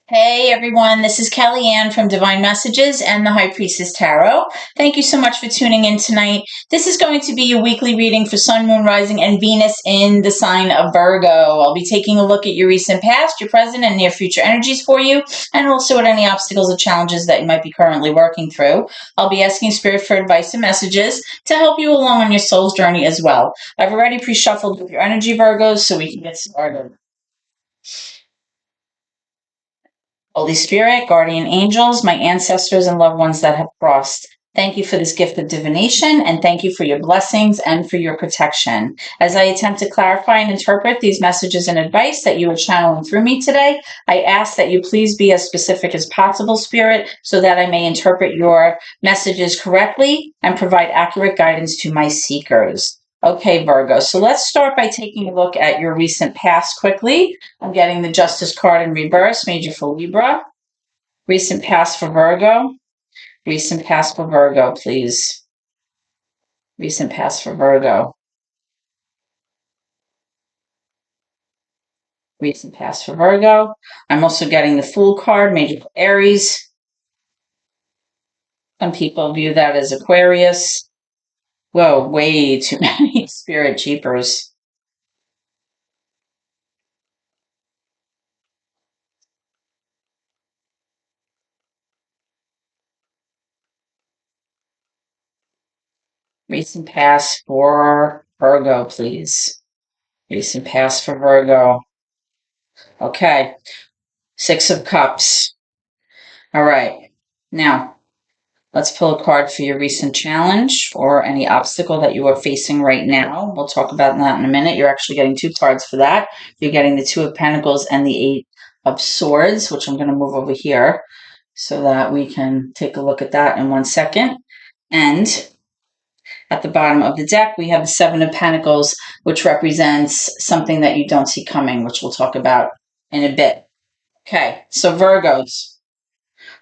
Hey everyone, this is Kellyanne from Divine Messages and the High Priestess Tarot. Thank you so much for tuning in tonight. This is going to be your weekly reading for Sun, Moon, Rising, and Venus in the sign of Virgo. I'll be taking a look at your recent past, your present, and near future energies for you, and also at any obstacles or challenges that you might be currently working through. I'll be asking Spirit for advice and messages to help you along on your soul's journey as well. I've already pre-shuffled with your energy, Virgos, so we can get started. Holy Spirit, guardian angels, my ancestors and loved ones that have crossed. Thank you for this gift of divination, and thank you for your blessings and for your protection. As I attempt to clarify and interpret these messages and advice that you are channeling through me today, I ask that you please be as specific as possible, Spirit, so that I may interpret your messages correctly and provide accurate guidance to my seekers. Okay, Virgo. So let's start by taking a look at your recent past quickly. I'm getting the Justice card in reverse, Major for Libra. Recent past for Virgo. Recent past for Virgo, please. Recent past for Virgo. Recent past for Virgo. I'm also getting the Fool card, Major for Aries. Some people view that as Aquarius. Whoa, way too many Spirit Jeepers. Recent past for Virgo, please. Recent past for Virgo. Okay. Six of Cups. All right. Now, let's pull a card for your recent challenge or any obstacle that you are facing right now. We'll talk about that in a minute. You're actually getting two cards for that. You're getting the Two of Pentacles and the Eight of Swords, which I'm going to move over here so that we can take a look at that in 1 second. And at the bottom of the deck, we have the Seven of Pentacles, which represents something that you don't see coming, which we'll talk about in a bit. Okay, so Virgos,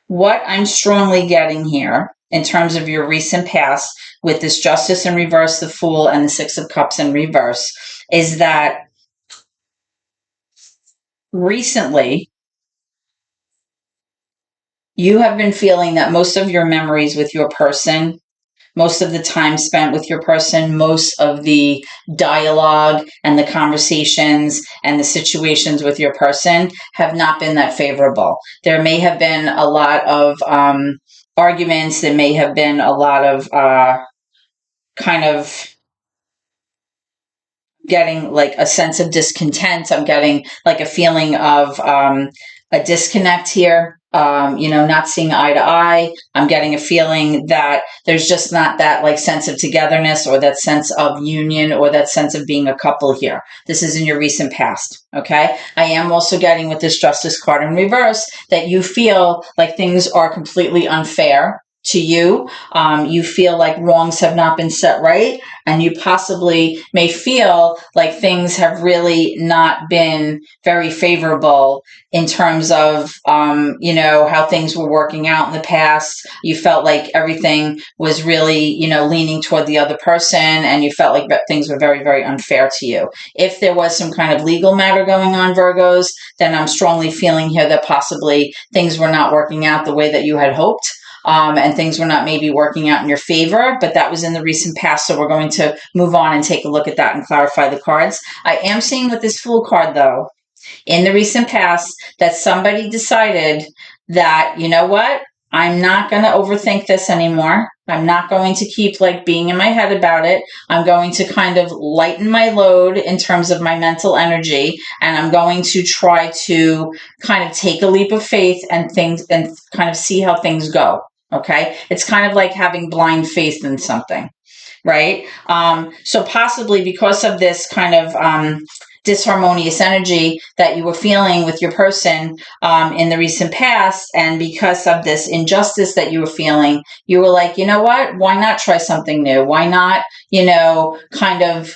what I'm strongly getting here in terms of your recent past with this Justice in reverse, the Fool, and the Six of Cups in reverse is that recently you have been feeling that most of your memories with your person, most of the time spent with your person, most of the dialogue and the conversations and the situations with your person have not been that favorable. There may have been a lot of arguments. There may have been a lot of kind of getting like a sense of discontent. I'm getting like a feeling of a disconnect here. Not seeing eye to eye. I'm getting a feeling that there's just not that like sense of togetherness or that sense of union or that sense of being a couple here. This is in your recent past. Okay. I am also getting with this Justice card in reverse that you feel like things are completely unfair to you. You feel like wrongs have not been set right, and you possibly may feel like things have really not been very favorable in terms of, how things were working out in the past. You felt like everything was really, leaning toward the other person, and you felt like things were very, very unfair to you. If there was some kind of legal matter going on, Virgos, then I'm strongly feeling here that possibly things were not working out the way that you had hoped. And things were not maybe working out in your favor, but that was in the recent past. So we're going to move on and take a look at that and clarify the cards. I am seeing with this Fool card, though, in the recent past, that somebody decided that, you know what, I'm not going to overthink this anymore. I'm not going to keep like being in my head about it. I'm going to kind of lighten my load in terms of my mental energy, and I'm going to try to kind of take a leap of faith and things and kind of see how things go. Okay. It's kind of like having blind faith in something, right? So possibly because of this kind of disharmonious energy that you were feeling with your person in the recent past, and because of this injustice that you were feeling, you were like, you know what? Why not try something new? Why not, kind of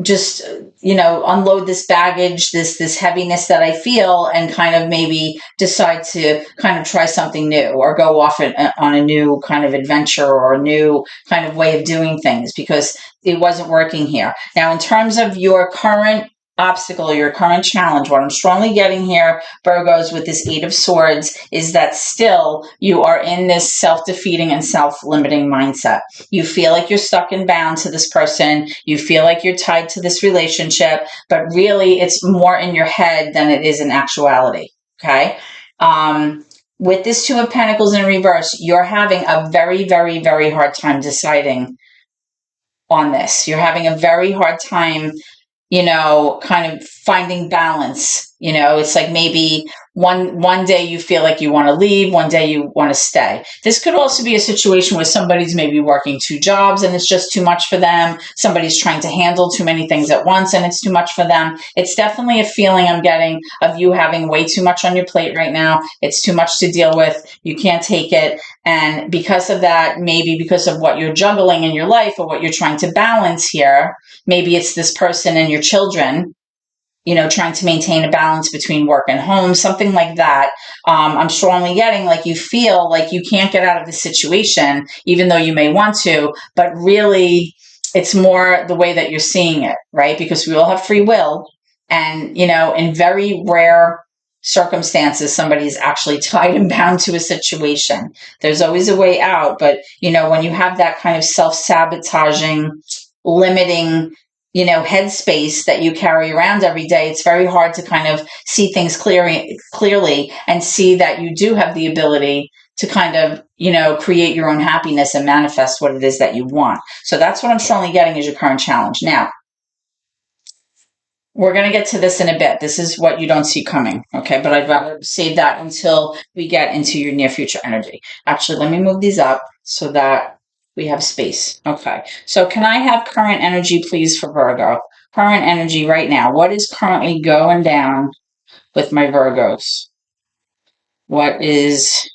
just unload this baggage, this heaviness that I feel, and kind of maybe decide to kind of try something new or go off on a new kind of adventure or a new kind of way of doing things because it wasn't working here. Now, in terms of your current obstacle, your current challenge, what I'm strongly getting here, Virgos, with this Eight of Swords, is that still you are in this self-defeating and self-limiting mindset. You feel like you're stuck and bound to this person. You feel like you're tied to this relationship, but really it's more in your head than it is in actuality. Okay. With this Two of Pentacles in reverse, you're having a very, very, very hard time deciding on this. You're having a very hard time, kind of finding balance. It's like maybe one day you feel like you want to leave, one day you want to stay. This could also be a situation where somebody's maybe working two jobs and it's just too much for them. Somebody's trying to handle too many things at once and it's too much for them. It's definitely a feeling I'm getting of you having way too much on your plate right now. It's too much to deal with. You can't take it. And because of that, maybe because of what you're juggling in your life or what you're trying to balance here, maybe it's this person and your children, trying to maintain a balance between work and home, something like that. I'm strongly getting like you feel like you can't get out of the situation, even though you may want to, but really it's more the way that you're seeing it, right? Because we all have free will. And, in very rare circumstances, somebody's actually tied and bound to a situation. There's always a way out. But, when you have that kind of self-sabotaging, limiting, headspace that you carry around every day, it's very hard to kind of see things clearly and see that you do have the ability to kind of, create your own happiness and manifest what it is that you want. So that's what I'm strongly getting is your current challenge. Now, we're going to get to this in a bit. This is what you don't see coming. Okay. But I'd rather save that until we get into your near future energy. Actually, let me move these up so that we have space. Okay. So can I have current energy, please, for Virgo? Current energy right now. What is currently going down with my Virgos? What is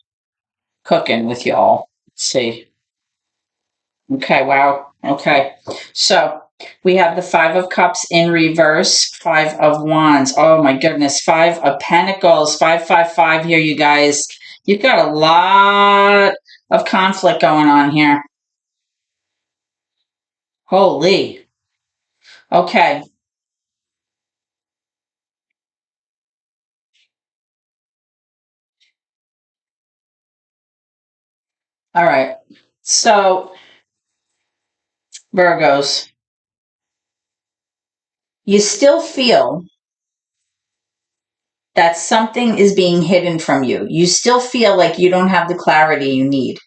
cooking with y'all? Let's see. Okay. Wow. Okay. So we have the Five of Cups in reverse, Five of Wands. Oh my goodness. Five of Pentacles, 555 here, you guys. You've got a lot of conflict going on here. Holy. Okay. All right. So, Virgos, you still feel that something is being hidden from you. You still feel like you don't have the clarity you need.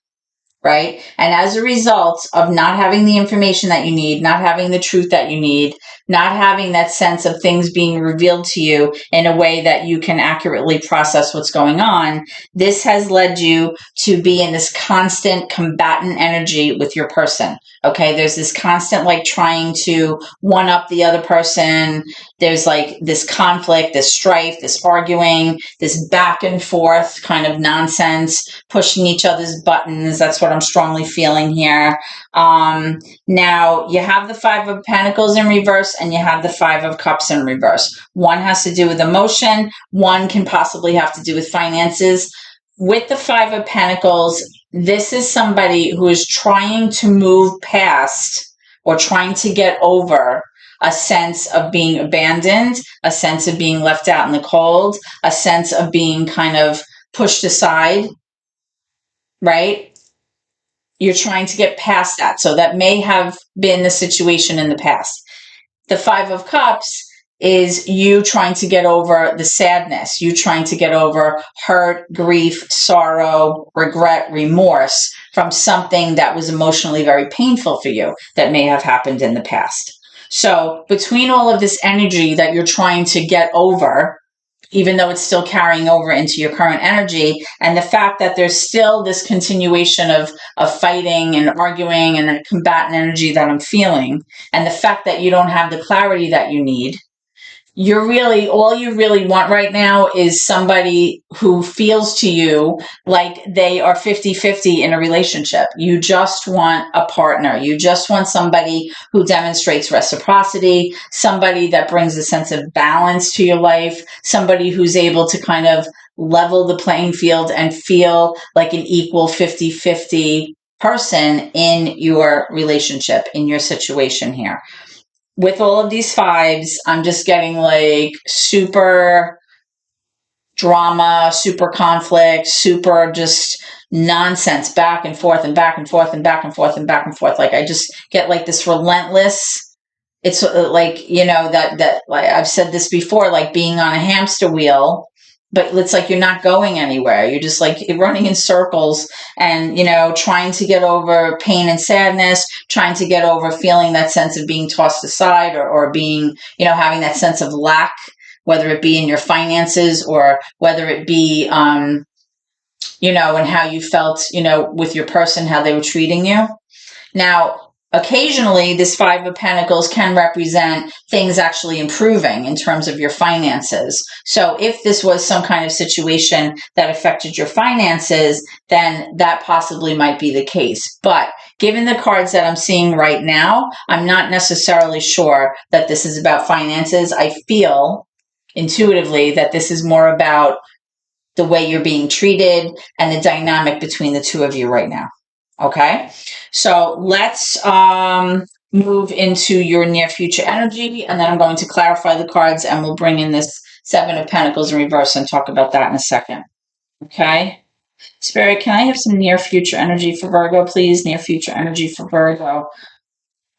Right? And as a result of not having the information that you need, not having the truth that you need, not having that sense of things being revealed to you in a way that you can accurately process what's going on, this has led you to be in this constant combatant energy with your person. Okay. There's this constant like trying to one up the other person. There's like this conflict, this strife, this arguing, this back and forth kind of nonsense, pushing each other's buttons. That's what I'm strongly feeling here. Now you have the Five of Pentacles in reverse and you have the Five of Cups in reverse. One has to do with emotion. One can possibly have to do with finances. With the Five of Pentacles, this is somebody who is trying to move past or trying to get over a sense of being abandoned, a sense of being left out in the cold, a sense of being kind of pushed aside, right? You're trying to get past that. So that may have been the situation in the past. The Five of Cups is you trying to get over the sadness, you trying to get over hurt, grief, sorrow, regret, remorse from something that was emotionally very painful for you that may have happened in the past. So between all of this energy that you're trying to get over, even though it's still carrying over into your current energy, and the fact that there's still this continuation of fighting and arguing and a combatant energy that I'm feeling, and the fact that you don't have the clarity that you need, all you really want right now is somebody who feels to you like they are 50-50 in a relationship. You just want a partner. You just want somebody who demonstrates reciprocity, somebody that brings a sense of balance to your life, somebody who's able to kind of level the playing field and feel like an equal 50-50 person in your relationship, in your situation here. with all of these fives, I'm just getting like super drama, super conflict, super just nonsense back and forth and back and forth and back and forth and back and forth. Like I just get like this relentless. It's like, that like I've said this before, like being on a hamster wheel, but it's like you're not going anywhere. You're just like running in circles and, trying to get over pain and sadness, trying to get over feeling that sense of being tossed aside or being, having that sense of lack, whether it be in your finances or whether it be, and how you felt, with your person, how they were treating you. Now, occasionally, this Five of Pentacles can represent things actually improving in terms of your finances. So if this was some kind of situation that affected your finances, then that possibly might be the case. But given the cards that I'm seeing right now, I'm not necessarily sure that this is about finances. I feel intuitively that this is more about the way you're being treated and the dynamic between the two of you right now. Okay, so let's move into your near future energy, and then I'm going to clarify the cards, and we'll bring in this Seven of Pentacles in reverse and talk about that in a second. Okay, Spirit, can I have some near future energy for Virgo, please? Near future energy for Virgo.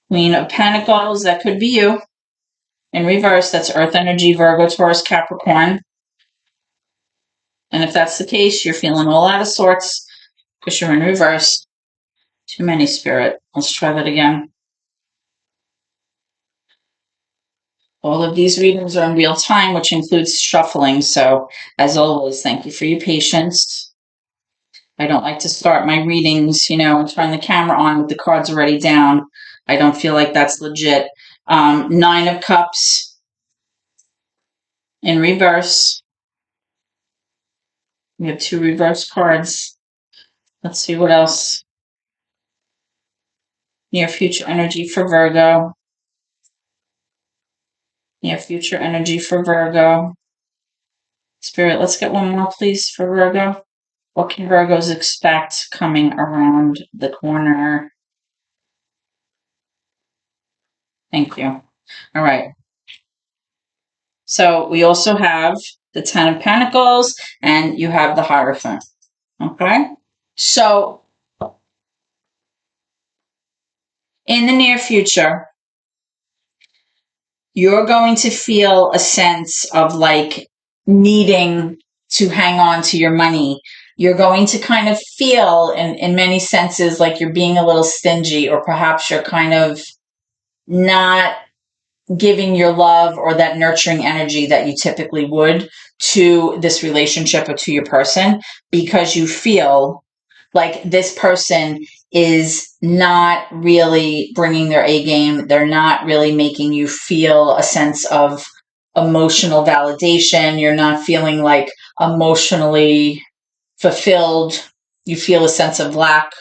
Queen of Pentacles, that could be you. In reverse, that's Earth energy, Virgo, Taurus, Capricorn. And if that's the case, you're feeling all out of sorts because you're in reverse. Too many, Spirit. Let's try that again. All of these readings are in real time, which includes shuffling. So, as always, thank you for your patience. I don't like to start my readings, and turn the camera on with the cards already down. I don't feel like that's legit. Nine of Cups in reverse. We have two reverse cards. Let's see what else. Near future energy for Virgo. Near future energy for Virgo. Spirit, let's get one more, please, for Virgo. What can Virgos expect coming around the corner? Thank you. All right. So we also have the Ten of Pentacles, and you have the Hierophant. Okay. So in the near future, you're going to feel a sense of like needing to hang on to your money. You're going to kind of feel in many senses like you're being a little stingy, or perhaps you're kind of not giving your love or that nurturing energy that you typically would to this relationship or to your person, because you feel like this person is not really bringing their A game. They're not really making you feel a sense of emotional validation. You're not feeling like emotionally fulfilled. You feel a sense of lack,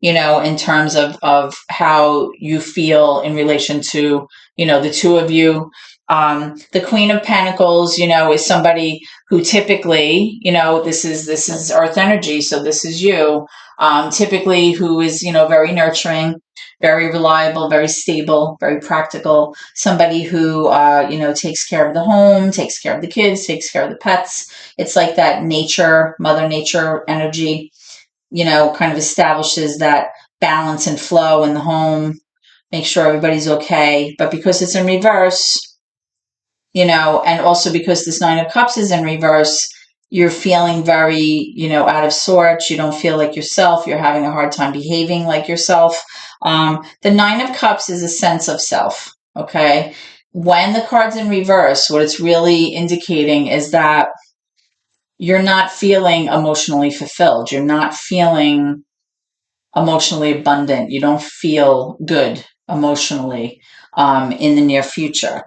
in terms of how you feel in relation to, the two of you. The Queen of Pentacles, is somebody who typically, this is Earth energy, so this is you, typically who is, very nurturing, very reliable, very stable, very practical, somebody who, takes care of the home, takes care of the kids, takes care of the pets. It's like that nature, Mother Nature energy, kind of establishes that balance and flow in the home, make sure everybody's okay. But because it's in reverse, and also because this Nine of Cups is in reverse, you're feeling very, out of sorts. You don't feel like yourself. You're having a hard time behaving like yourself. The Nine of Cups is a sense of self, okay? When the card's in reverse, what it's really indicating is that you're not feeling emotionally fulfilled. You're not feeling emotionally abundant. You don't feel good emotionally in the near future.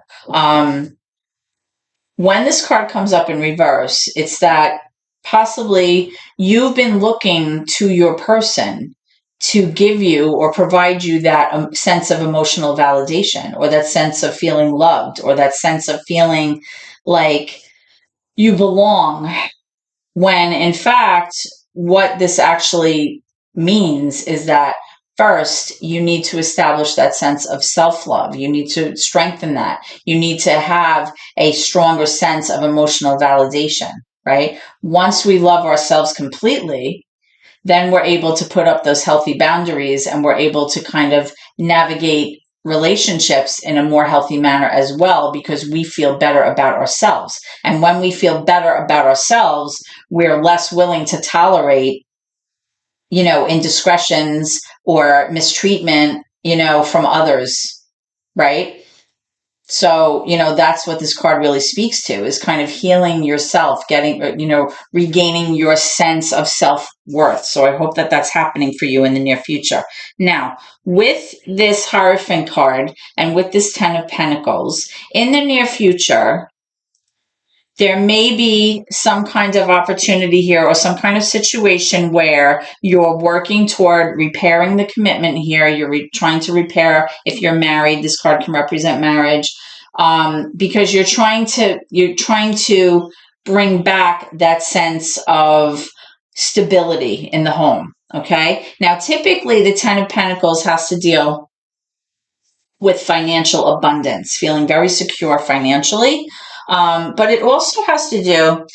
When this card comes up in reverse, it's that possibly you've been looking to your person to give you or provide you that sense of emotional validation, or that sense of feeling loved, or that sense of feeling like you belong, when in fact, what this actually means is that first, you need to establish that sense of self-love. You need to strengthen that. You need to have a stronger sense of emotional validation, right? Once we love ourselves completely, then we're able to put up those healthy boundaries, and we're able to kind of navigate relationships in a more healthy manner as well, because we feel better about ourselves. And when we feel better about ourselves, we're less willing to tolerate, indiscretions or mistreatment, from others, right? So, that's what this card really speaks to, is kind of healing yourself, getting, regaining your sense of self-worth. So I hope that that's happening for you in the near future. Now, with this Hierophant card and with this Ten of Pentacles, in the near future, there may be some kind of opportunity here, or some kind of situation where you're working toward repairing the commitment here. You're trying to repair, if you're married, this card can represent marriage, because you're trying to bring back that sense of stability in the home. Okay. Now, typically the Ten of Pentacles has to deal with financial abundance, feeling very secure financially. But it also has to do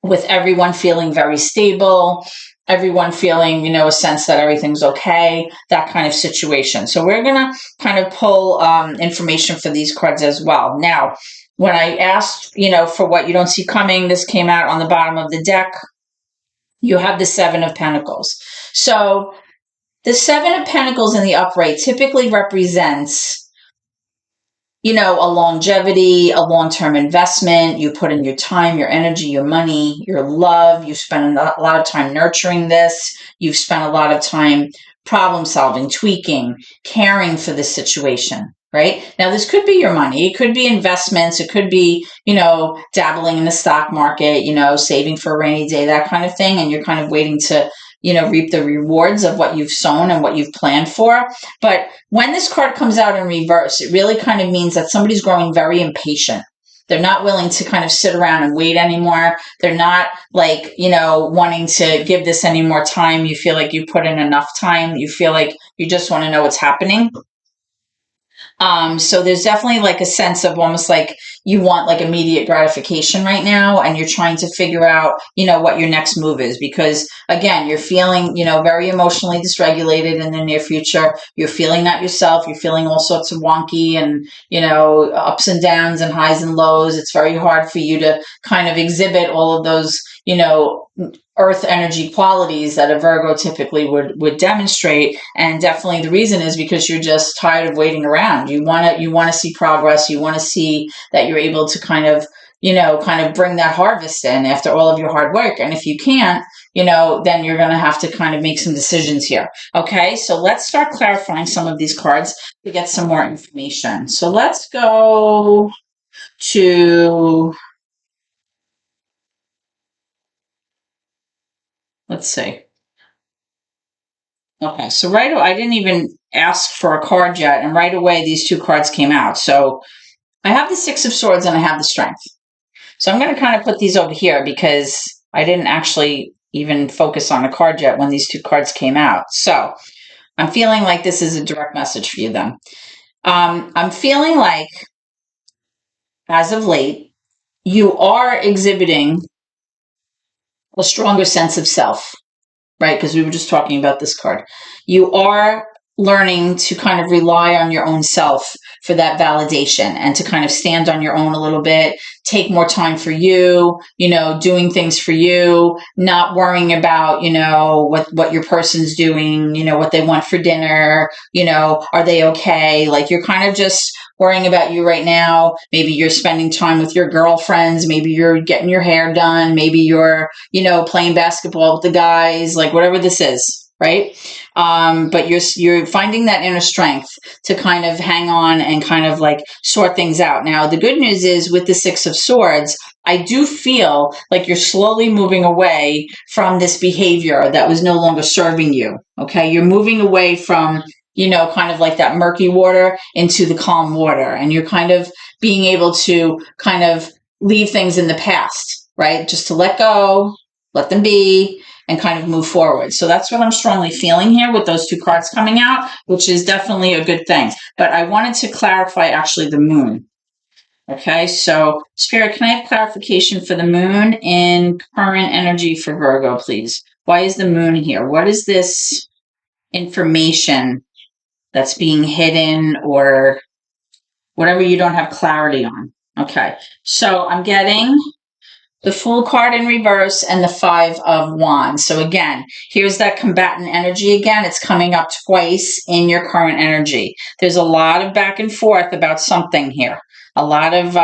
with everyone feeling very stable, everyone feeling, a sense that everything's okay, that kind of situation. So we're going to kind of pull information for these cards as well. Now, when I asked, for what you don't see coming, this came out on the bottom of the deck. You have the Seven of Pentacles. So the Seven of Pentacles in the upright typically represents, a longevity, a long-term investment. You put in your time, your energy, your money, your love. You spend a lot of time nurturing this. You've spent a lot of time problem solving, tweaking, caring for this situation, right? Now, this could be your money. It could be investments. It could be, dabbling in the stock market, saving for a rainy day, that kind of thing. And you're kind of waiting to, reap the rewards of what you've sown and what you've planned for. But when this card comes out in reverse, it really kind of means that somebody's growing very impatient. They're not willing to kind of sit around and wait anymore. They're not wanting to give this any more time. You feel like you put in enough time. You feel like you just want to know what's happening. So there's definitely like a sense of almost like you want like immediate gratification right now, and you're trying to figure out, what your next move is, because again, you're feeling, very emotionally dysregulated in the near future. You're feeling that yourself. You're feeling all sorts of wonky and, ups and downs and highs and lows. It's very hard for you to kind of exhibit all of those, earth energy qualities that a Virgo typically would demonstrate. And definitely the reason is because you're just tired of waiting around. You want to see progress. You want to see that you're able to kind of bring that harvest in after all of your hard work. And if you can't, then you're going to have to kind of make some decisions here. Okay. So let's start clarifying some of these cards to get some more information. So let's go to, let's see. Okay, so right away, I didn't even ask for a card yet, and right away these two cards came out. So I have the Six of Swords and I have the Strength. So I'm going to kind of put these over here because I didn't actually even focus on a card yet when these two cards came out. So I'm feeling like this is a direct message for you then. I'm feeling like, as of late, you are exhibiting a stronger sense of self, right? Because we were just talking about this card. You are learning to kind of rely on your own self for that validation, and to kind of stand on your own a little bit, take more time for you, doing things for you, not worrying about, what your person's doing, what they want for dinner, are they okay? Like, you're kind of just worrying about you right now. Maybe you're spending time with your girlfriends. Maybe you're getting your hair done. Maybe you're, playing basketball with the guys, like whatever this is. Right. But you're finding that inner strength to kind of hang on and kind of like sort things out. Now, the good news is with the Six of Swords, I do feel like you're slowly moving away from this behavior that was no longer serving you. Okay. You're moving away from, kind of like that murky water into the calm water. And you're kind of being able to kind of leave things in the past, right? Just to let go, let them be, and kind of move forward. So that's what I'm strongly feeling here with those two cards coming out, which is definitely a good thing. But I wanted to clarify actually the moon. Okay, so Spirit, can I have clarification for the moon in current energy for Virgo, please? Why is the moon here? What is this information that's being hidden or whatever you don't have clarity on? Okay, so I'm getting the Fool card in reverse and the Five of Wands. So again, here's that combatant energy again. It's coming up twice in your current energy. There's a lot of back and forth about something here. A lot of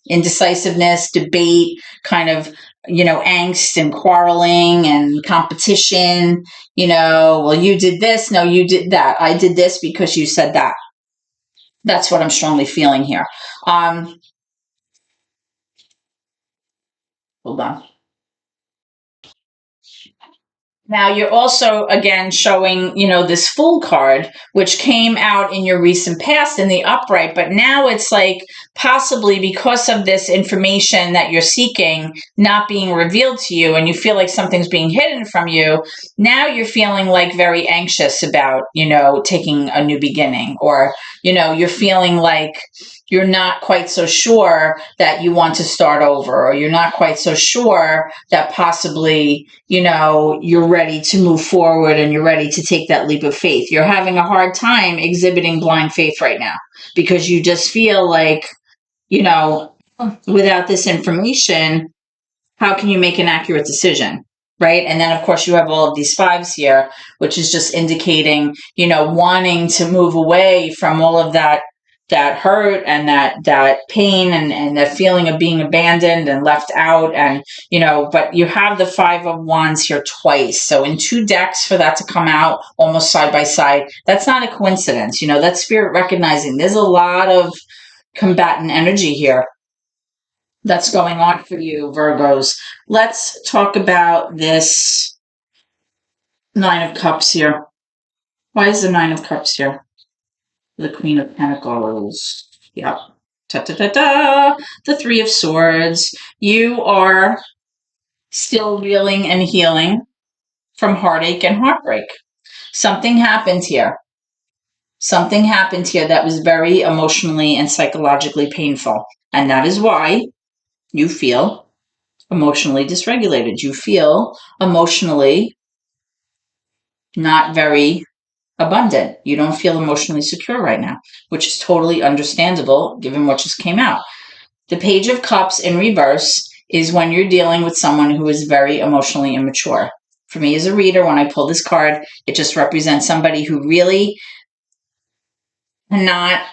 indecisiveness, debate, kind of, angst and quarreling and competition. Well, you did this. No, you did that. I did this because you said that. That's what I'm strongly feeling here. Hold on. Now you're also again showing, this Fool card, which came out in your recent past in the upright, but now it's like possibly because of this information that you're seeking not being revealed to you and you feel like something's being hidden from you. Now you're feeling like very anxious about, taking a new beginning, or, you're feeling like you're not quite so sure that you want to start over, or you're not quite so sure that possibly, you're ready to move forward and you're ready to take that leap of faith. You're having a hard time exhibiting blind faith right now because you just feel like, without this information, how can you make an accurate decision? Right. And then, of course, you have all of these fives here, which is just indicating, wanting to move away from all of that hurt and that pain and the feeling of being abandoned and left out. And, but you have the Five of Wands here twice. So in two decks for that to come out almost side by side, that's not a coincidence. That's Spirit recognizing there's a lot of combatant energy here that's going on for you, Virgos. Let's talk about this Nine of Cups here. Why is the Nine of Cups here? The Queen of Pentacles. Yep. Ta-ta-ta-ta. The Three of Swords. You are still reeling and healing from heartache and heartbreak. Something happened here. Something happened here that was very emotionally and psychologically painful. And that is why you feel emotionally dysregulated. You feel emotionally not very abundant. You don't feel emotionally secure right now, which is totally understandable given what just came out. The Page of Cups in reverse is when you're dealing with someone who is very emotionally immature. For me as a reader, when I pull this card, it just represents somebody who really cannot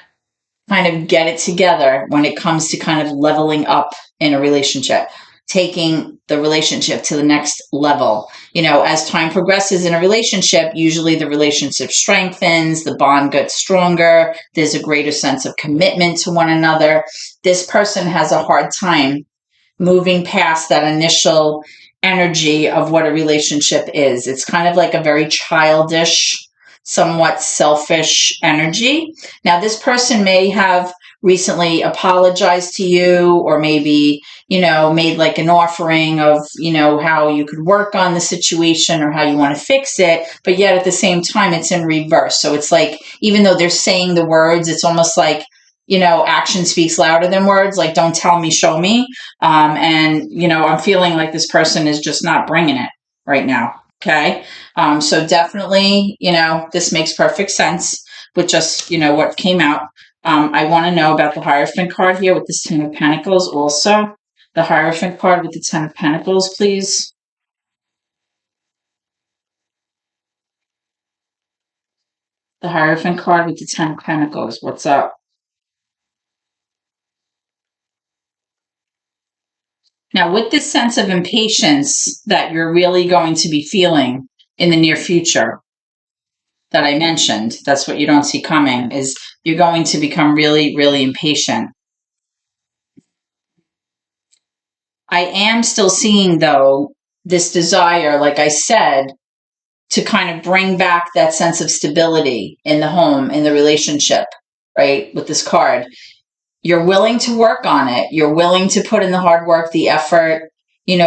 kind of get it together when it comes to kind of leveling up in a relationship, taking the relationship to the next level. As time progresses in a relationship, usually the relationship strengthens, the bond gets stronger, there's a greater sense of commitment to one another. This person has a hard time moving past that initial energy of what a relationship is. It's kind of like a very childish, somewhat selfish energy. Now, this person may have recently apologized to you, or maybe, made like an offering of, how you could work on the situation or how you want to fix it. But yet at the same time, it's in reverse. So it's like, even though they're saying the words, it's almost like, action speaks louder than words. Like, don't tell me, show me. And, I'm feeling like this person is just not bringing it right now. Okay. So definitely, this makes perfect sense with just, what came out. I want to know about the Hierophant card here with this Ten of Pentacles also. The Hierophant card with the Ten of Pentacles, please. The Hierophant card with the Ten of Pentacles. What's up? Now, with this sense of impatience that you're really going to be feeling in the near future that I mentioned, that's what you don't see coming, is you're going to become really, really impatient. I am still seeing, though, this desire, like I said, to kind of bring back that sense of stability in the home, in the relationship, right? With this card. You're willing to work on it. You're willing to put in the hard work, the effort,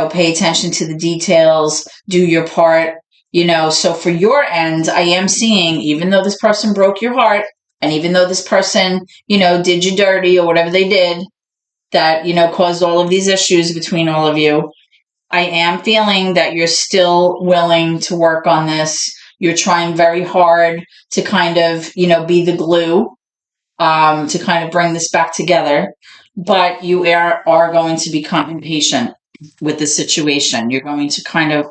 pay attention to the details, do your part, so for your end, I am seeing, even though this person broke your heart, and even though this person, did you dirty or whatever they did, that, caused all of these issues between all of you, I am feeling that you're still willing to work on this. You're trying very hard to kind of, be the glue, to kind of bring this back together. But you are going to become impatient with the situation. You're going to kind of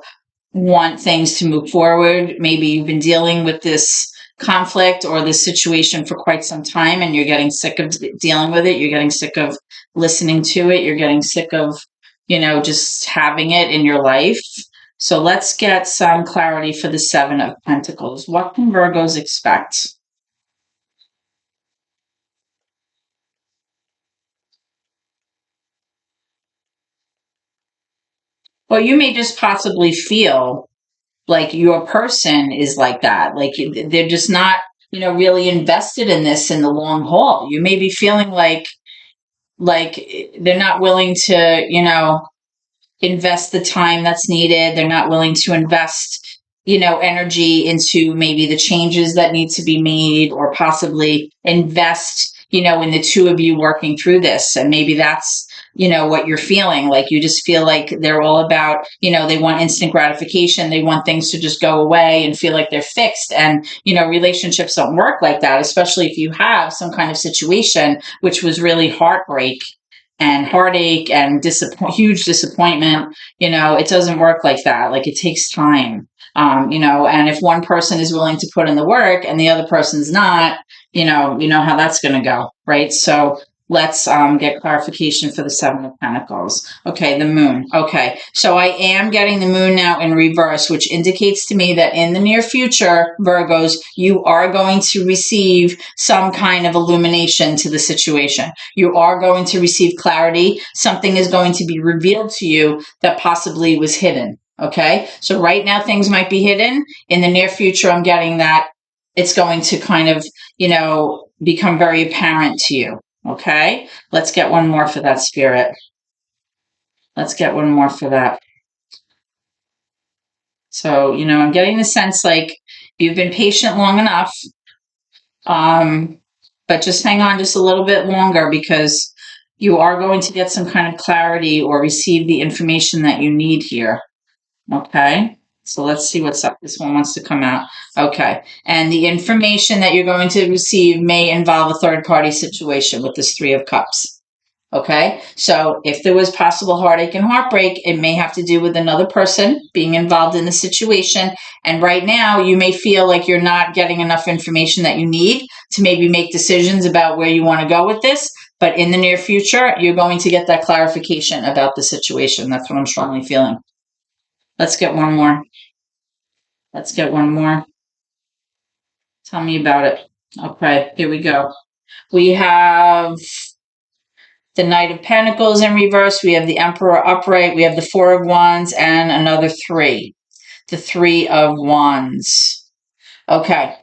want things to move forward. Maybe you've been dealing with this conflict or this situation for quite some time and you're getting sick of dealing with it. You're getting sick of listening to it. You're getting sick of, just having it in your life. So let's get some clarity for the Seven of Pentacles. What can Virgos expect? Well, you may just possibly feel like your person is like that. Like they're just not, really invested in this in the long haul. You may be feeling like they're not willing to, invest the time that's needed. They're not willing to invest, energy into maybe the changes that need to be made, or possibly invest, in the two of you working through this. And maybe that's, what you're feeling. Like you just feel like they're all about, they want instant gratification. They want things to just go away and feel like they're fixed. And, relationships don't work like that, especially if you have some kind of situation, which was really heartbreak and heartache and huge disappointment. It doesn't work like that. Like it takes time. And if one person is willing to put in the work and the other person's not, how that's going to go, right? So let's get clarification for the Seven of Pentacles. Okay, the Moon. Okay, so I am getting the Moon now in reverse, which indicates to me that in the near future, Virgos, you are going to receive some kind of illumination to the situation. You are going to receive clarity. Something is going to be revealed to you that possibly was hidden. Okay, so right now things might be hidden. In the near future, I'm getting that it's going to kind of, become very apparent to you. Okay, let's get one more for that, Spirit. Let's get one more for that. So, I'm getting the sense like you've been patient long enough, but just hang on just a little bit longer, because you are going to get some kind of clarity or receive the information that you need here. Okay, so let's see what's up. This one wants to come out. Okay, and the information that you're going to receive may involve a third-party situation with this Three of Cups. Okay, so if there was possible heartache and heartbreak, it may have to do with another person being involved in the situation. And right now, you may feel like you're not getting enough information that you need to maybe make decisions about where you want to go with this. But in the near future, you're going to get that clarification about the situation. That's what I'm strongly feeling. Let's get one more. Let's get one more. Tell me about it. Okay, here we go. We have the Knight of Pentacles in reverse. We have the Emperor upright. We have the Four of Wands and another three. The Three of Wands. Okay.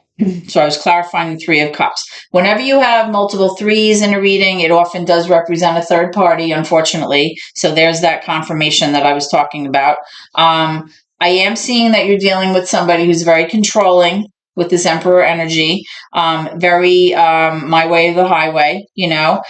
So I was clarifying the Three of Cups. Whenever you have multiple threes in a reading, it often does represent a third party, unfortunately. So there's that confirmation that I was talking about. I am seeing that you're dealing with somebody who's very controlling with this Emperor energy, very my way or the highway, Now,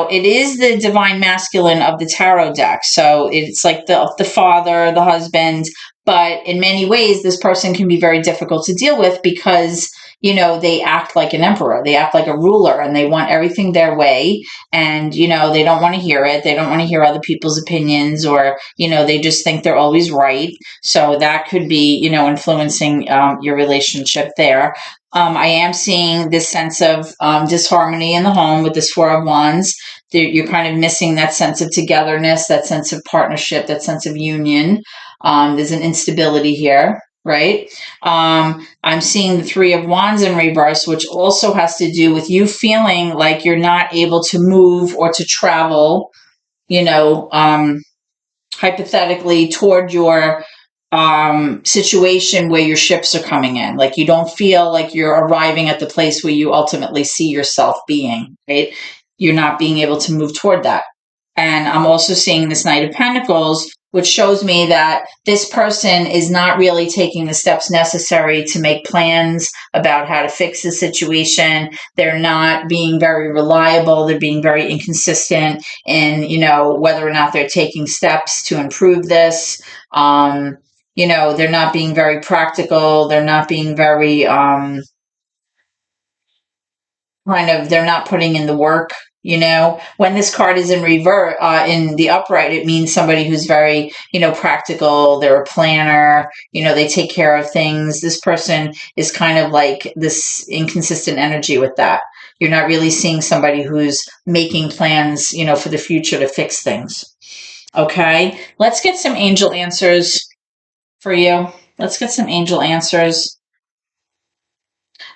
it is the divine masculine of the tarot deck. So it's like the father, the husband. But in many ways, this person can be very difficult to deal with because they act like an emperor. They act like a ruler and they want everything their way. And, they don't want to hear it. They don't want to hear other people's opinions, or, they just think they're always right. So that could be, influencing your relationship there. I am seeing this sense of disharmony in the home with this Four of Wands. You're kind of missing that sense of togetherness, that sense of partnership, that sense of union. There's an instability here, right? I'm seeing the Three of Wands in reverse, which also has to do with you feeling like you're not able to move or to travel, hypothetically toward your situation where your ships are coming in. Like you don't feel like you're arriving at the place where you ultimately see yourself being, right? You're not being able to move toward that. And I'm also seeing this Knight of Pentacles, which shows me that this person is not really taking the steps necessary to make plans about how to fix the situation. They're not being very reliable. They're being very inconsistent in, whether or not they're taking steps to improve this. They're not being very practical. They're not being very, they're not putting in the work. When this card is in revert, in the upright, it means somebody who's very, practical. They're a planner. They take care of things. This person is kind of like this inconsistent energy with that. You're not really seeing somebody who's making plans, for the future to fix things. Okay, let's get some angel answers for you. Let's get some angel answers.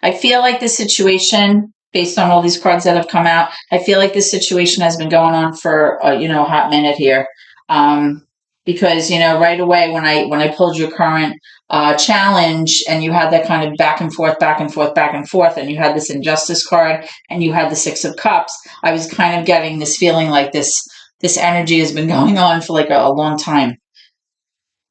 I feel like this situation, based on all these cards that have come out, I feel like this situation has been going on for a hot minute here. Because right away when I pulled your current challenge, and you had that kind of back and forth, back and forth, back and forth, and you had this injustice card, and you had the Six of Cups, I was kind of getting this feeling like this energy has been going on for like a long time,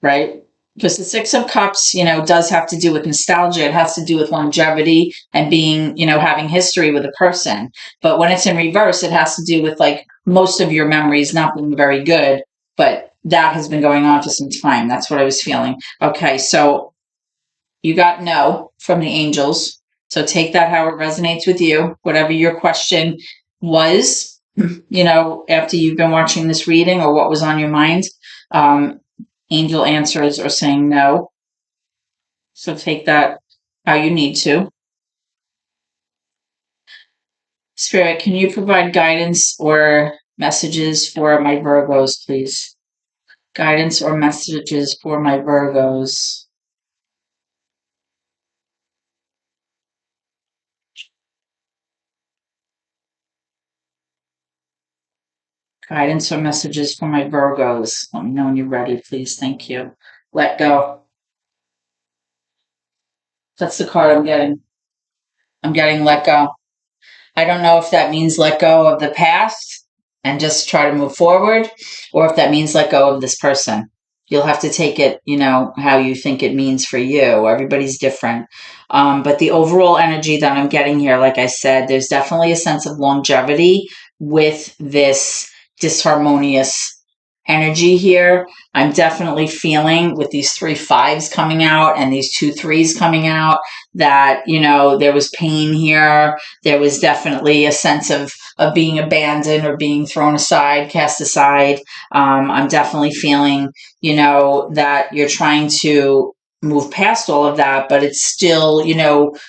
right? Because the Six of Cups, does have to do with nostalgia. It has to do with longevity and being, having history with a person. But when it's in reverse, it has to do with like most of your memories not being very good. But that has been going on for some time. That's what I was feeling. Okay, so you got no from the angels. So take that how it resonates with you. Whatever your question was, after you've been watching this reading, or what was on your mind. Angel answers are saying no. So take that how you need to. Spirit, can you provide guidance or messages for my Virgos, please? Guidance or messages for my Virgos. Guidance or messages for my Virgos. Let me know when you're ready, please. Thank you. Let go. That's the card I'm getting. I'm getting let go. I don't know if that means let go of the past and just try to move forward, or if that means let go of this person. You'll have to take it, how you think it means for you. Everybody's different. But the overall energy that I'm getting here, like I said, there's definitely a sense of longevity with this disharmonious energy here. I'm definitely feeling, with these 3 5s coming out and these 2 3s coming out, that, there was pain here. There was definitely a sense of being abandoned or being thrown aside, cast aside. I'm definitely feeling, that you're trying to move past all of that, but it's still,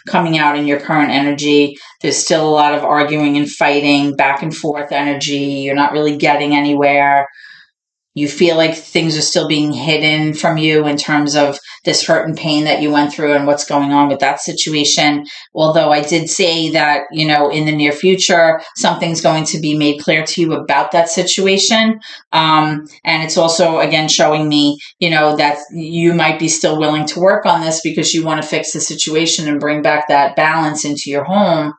coming out in your current energy. There's still a lot of arguing and fighting, back and forth energy. You're not really getting anywhere. You feel like things are still being hidden from you in terms of this hurt and pain that you went through and what's going on with that situation. Although I did say that, in the near future, something's going to be made clear to you about that situation. And it's also, again, showing me, that you might be still willing to work on this because you want to fix the situation and bring back that balance into your home.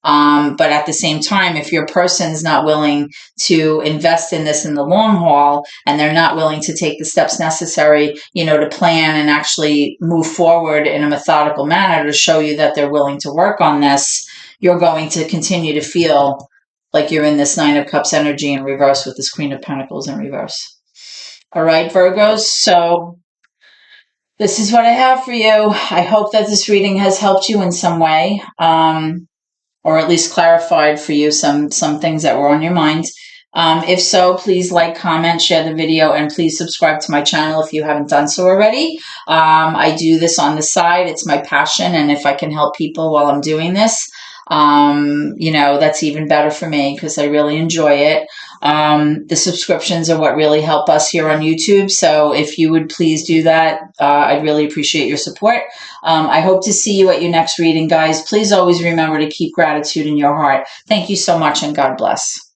But at the same time, if your person's not willing to invest in this in the long haul, and they're not willing to take the steps necessary, to plan and actually move forward in a methodical manner to show you that they're willing to work on this, you're going to continue to feel like you're in this Nine of Cups energy in reverse with this Queen of Pentacles in reverse. All right, Virgos. So this is what I have for you. I hope that this reading has helped you in some way. Or at least clarified for you some things that were on your mind. If so, please like, comment, share the video, and please subscribe to my channel if you haven't done so already. I do this on the side. It's my passion, and if I can help people while I'm doing this, that's even better for me because I really enjoy it. The subscriptions are what really help us here on YouTube. So if you would please do that, I'd really appreciate your support. I hope to see you at your next reading, guys. Please always remember to keep gratitude in your heart. Thank you so much, and God bless.